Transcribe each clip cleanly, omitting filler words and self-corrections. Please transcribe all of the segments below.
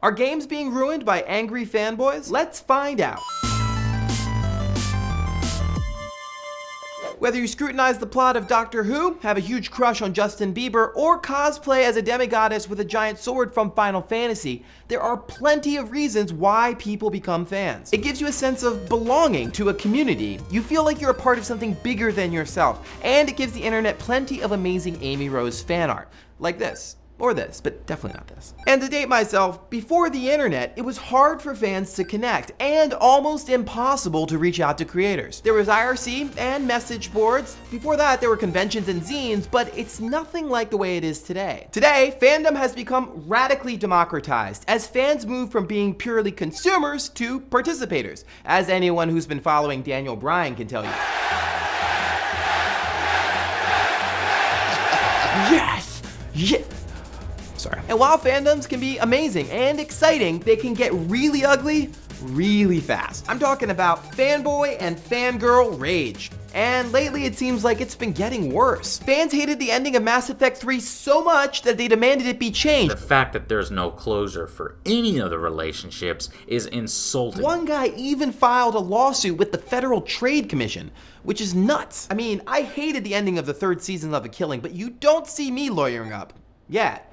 Are games being ruined by angry fanboys? Let's find out. Whether you scrutinize the plot of Doctor Who, have a huge crush on Justin Bieber, or cosplay as a demigoddess with a giant sword from Final Fantasy, there are plenty of reasons why people become fans. It gives you a sense of belonging to a community. You feel like you're a part of something bigger than yourself, and it gives the internet plenty of amazing Amy Rose fan art, like this. Or this, but definitely not this. And to date myself, before the internet, it was hard for fans to connect and almost impossible to reach out to creators. There was IRC and message boards. Before that, there were conventions and zines, but it's nothing like the way it is today. Today, fandom has become radically democratized as fans move from being purely consumers to participators, as anyone who's been following Daniel Bryan can tell you. Yes! Yeah! Sorry. And while fandoms can be amazing and exciting, they can get really ugly really fast. I'm talking about fanboy and fangirl rage. And lately it seems like it's been getting worse. Fans hated the ending of Mass Effect 3 so much that they demanded it be changed. The fact that there's no closure for any of the relationships is insulting. One guy even filed a lawsuit with the Federal Trade Commission, which is nuts. I mean, I hated the ending of the 3rd season of The Killing, but you don't see me lawyering up yet.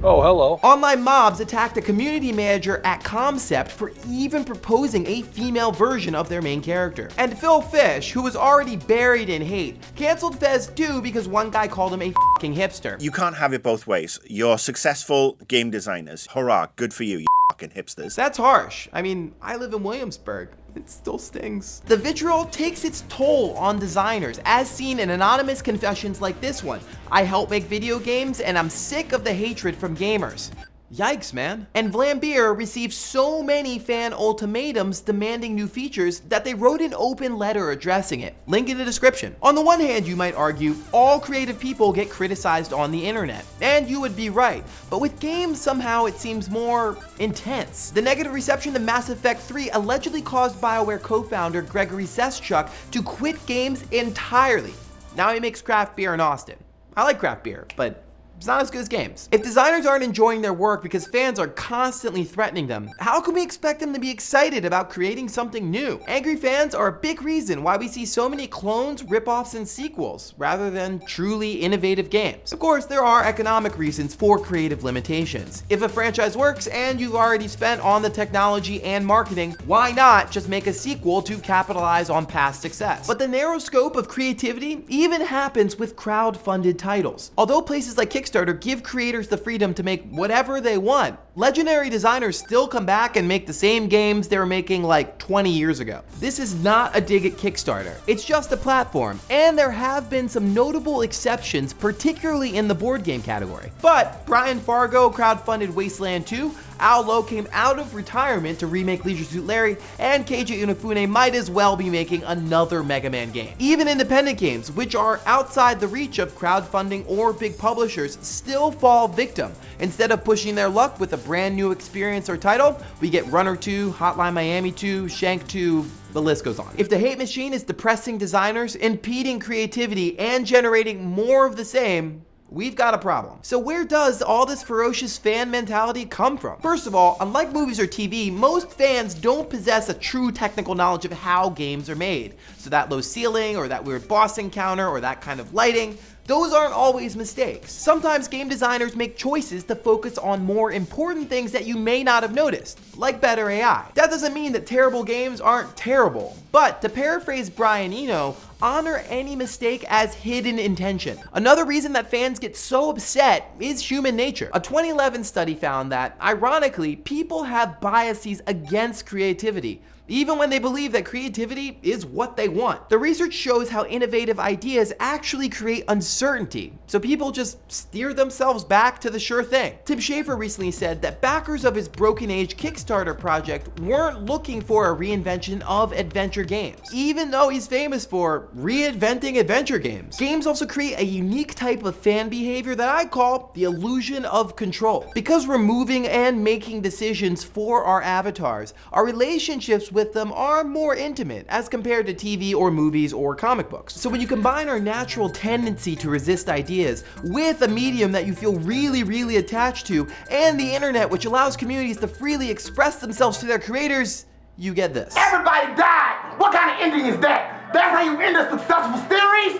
Oh, hello. Online mobs attacked a community manager at Concept for even proposing a female version of their main character. And Phil Fish, who was already buried in hate, canceled Fez 2 because one guy called him a f***ing hipster. You can't have it both ways. You're successful game designers. Hurrah, good for you f***ing hipsters. That's harsh. I mean, I live in Williamsburg. It still stings. The vitriol takes its toll on designers, as seen in anonymous confessions like this one. I help make video games and I'm sick of the hatred from gamers. Yikes, man. And Vlambeer received so many fan ultimatums demanding new features that they wrote an open letter addressing it. Link in the description. On the one hand, you might argue, all creative people get criticized on the internet. And you would be right. But with games, somehow it seems more intense. The negative reception to Mass Effect 3 allegedly caused BioWare co-founder Gregory Zeschuk to quit games entirely. Now he makes craft beer in Austin. I like craft beer, but it's not as good as games. If designers aren't enjoying their work because fans are constantly threatening them, how can we expect them to be excited about creating something new? Angry fans are a big reason why we see so many clones, ripoffs, and sequels, rather than truly innovative games. Of course, there are economic reasons for creative limitations. If a franchise works and you've already spent on the technology and marketing, why not just make a sequel to capitalize on past success? But the narrow scope of creativity even happens with crowd-funded titles. Although places like Kickstarter give creators the freedom to make whatever they want, legendary designers still come back and make the same games they were making like 20 years ago. This is not a dig at Kickstarter. It's just a platform, and there have been some notable exceptions, particularly in the board game category. But Brian Fargo crowdfunded Wasteland 2, Al Lowe came out of retirement to remake Leisure Suit Larry, and Keiji Inafune might as well be making another Mega Man game. Even independent games, which are outside the reach of crowdfunding or big publishers, still fall victim. Instead of pushing their luck with a brand new experience or title, we get Runner 2, Hotline Miami 2, Shank 2, the list goes on. If the hate machine is depressing designers, impeding creativity, and generating more of the same, we've got a problem. So where does all this ferocious fan mentality come from? First of all, unlike movies or TV, most fans don't possess a true technical knowledge of how games are made. So that low ceiling, or that weird boss encounter, or that kind of lighting, those aren't always mistakes. Sometimes game designers make choices to focus on more important things that you may not have noticed, like better AI. That doesn't mean that terrible games aren't terrible, but to paraphrase Brian Eno, honor any mistake as hidden intention. Another reason that fans get so upset is human nature. A 2011 study found that, ironically, people have biases against creativity, even when they believe that creativity is what they want. The research shows how innovative ideas actually create uncertainty, so people just steer themselves back to the sure thing. Tim Schafer recently said that backers of his Broken Age Kickstarter project weren't looking for a reinvention of adventure games, even though he's famous for or reinventing adventure games. Games also create a unique type of fan behavior that I call the illusion of control. Because we're moving and making decisions for our avatars, our relationships with them are more intimate as compared to TV or movies or comic books. So when you combine our natural tendency to resist ideas with a medium that you feel really attached to, and the internet, which allows communities to freely express themselves to their creators, you get this. Everybody died! What kind of ending is that? That's how you end a successful series?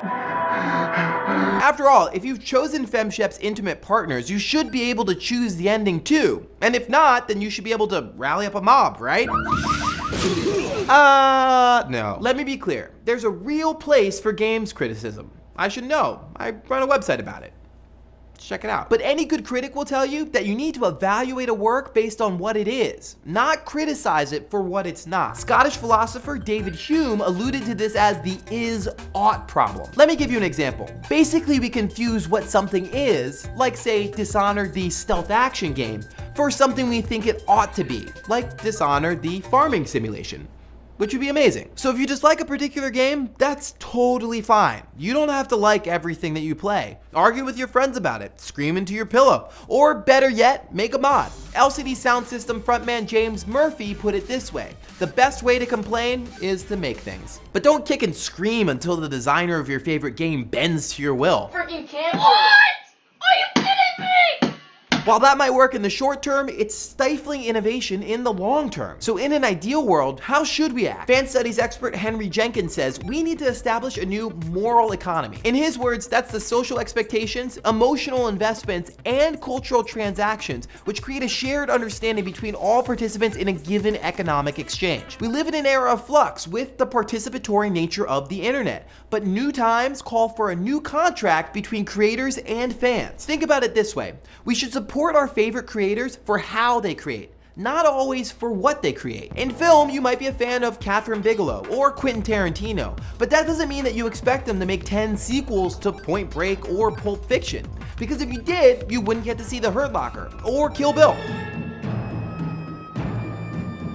After all, if you've chosen FemShep's intimate partners, you should be able to choose the ending too. And if not, then you should be able to rally up a mob, right? No. Let me be clear. There's a real place for games criticism. I should know. I run a website about it. Check it out. But any good critic will tell you that you need to evaluate a work based on what it is, not criticize it for what it's not. Scottish philosopher David Hume alluded to this as the is-ought problem. Let me give you an example. Basically, we confuse what something is, like say Dishonored the stealth action game, for something we think it ought to be, like Dishonored the farming simulation, which would be amazing. So if you dislike a particular game, that's totally fine. You don't have to like everything that you play. Argue with your friends about it, scream into your pillow, or better yet, make a mod. LCD Sound System frontman James Murphy put it this way: the best way to complain is to make things. But don't kick and scream until the designer of your favorite game bends to your will. Freaking cancer! What? Are you kidding me? While that might work in the short term, it's stifling innovation in the long term. So in an ideal world, how should we act? Fan studies expert Henry Jenkins says we need to establish a new moral economy. In his words, that's the social expectations, emotional investments, and cultural transactions which create a shared understanding between all participants in a given economic exchange. We live in an era of flux with the participatory nature of the internet, but new times call for a new contract between creators and fans. Think about it this way: we should support our favorite creators for how they create, not always for what they create. In film, you might be a fan of Catherine Bigelow or Quentin Tarantino, but that doesn't mean that you expect them to make 10 sequels to Point Break or Pulp Fiction, because if you did, you wouldn't get to see The Hurt Locker or Kill Bill.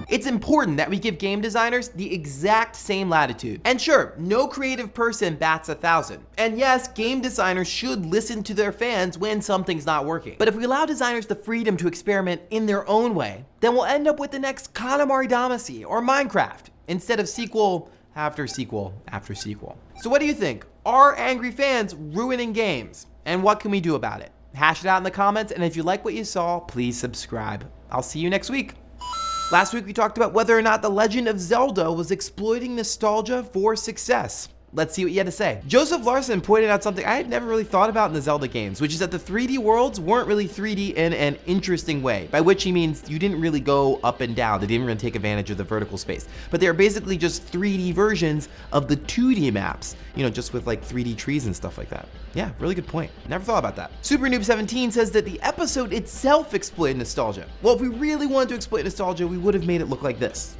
It's important that we give game designers the exact same latitude. And sure, no creative person bats 1,000. And yes, game designers should listen to their fans when something's not working. But if we allow designers the freedom to experiment in their own way, then we'll end up with the next Katamari Damacy or Minecraft, instead of sequel after sequel after sequel. So what do you think? Are angry fans ruining games? And what can we do about it? Hash it out in the comments, and if you like what you saw, please subscribe. I'll see you next week. Last week we talked about whether or not The Legend of Zelda was exploiting nostalgia for success. Let's see what you had to say. Joseph Larson pointed out something I had never really thought about in the Zelda games, which is that the 3D worlds weren't really 3D in an interesting way, by which he means you didn't really go up and down. They didn't really take advantage of the vertical space, but they were basically just 3D versions of the 2D maps, you know, just with like 3D trees and stuff like that. Yeah, really good point. Never thought about that. Super Noob 17 says that the episode itself exploited nostalgia. Well, if we really wanted to exploit nostalgia, we would have made it look like this.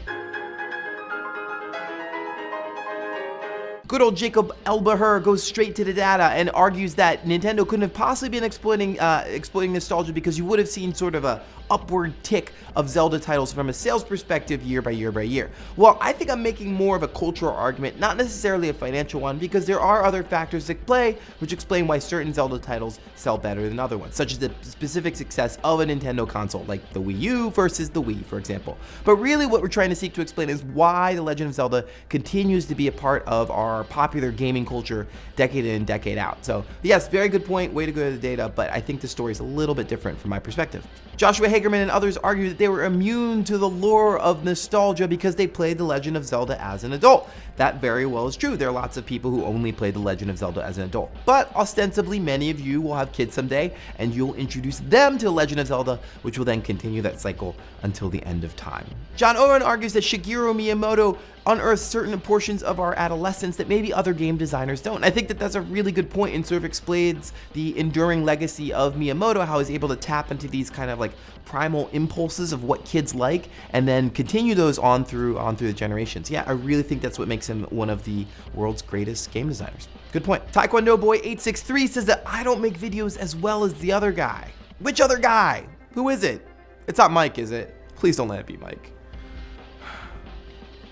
Good old Jacob Elbaher goes straight to the data and argues that Nintendo couldn't have possibly been exploiting nostalgia because you would have seen sort of a upward tick of Zelda titles from a sales perspective year by year by year. Well, I think I'm making more of a cultural argument, not necessarily a financial one, because there are other factors at play which explain why certain Zelda titles sell better than other ones, such as the specific success of a Nintendo console, like the Wii U versus the Wii, for example. But really what we're trying to seek to explain is why The Legend of Zelda continues to be a part of our popular gaming culture decade in, decade out. So yes, very good point, way to go to the data, but I think the story is a little bit different from my perspective. Joshua Hagerman and others argue that they were immune to the lure of nostalgia because they played The Legend of Zelda as an adult. That very well is true. There are lots of people who only play The Legend of Zelda as an adult. But ostensibly, many of you will have kids someday, and you'll introduce them to The Legend of Zelda, which will then continue that cycle until the end of time. John Owen argues that Shigeru Miyamoto unearths certain portions of our adolescence that maybe other game designers don't. I think that that's a really good point and sort of explains the enduring legacy of Miyamoto, how he's able to tap into these kind of like primal impulses of what kids like and then continue those on through the generations. Yeah, I really think that's what makes him one of the world's greatest game designers. Good point. Taekwondo Boy 863 says that I don't make videos as well as the other guy. Which other guy? Who is it? It's not Mike, is it? Please don't let it be Mike.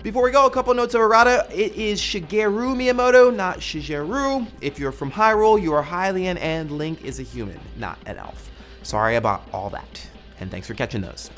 Before we go, a couple notes of errata. It is Shigeru Miyamoto, not Shigeru. If you're from Hyrule, you are Hylian, and Link is a human, not an elf. Sorry about all that, and thanks for catching those.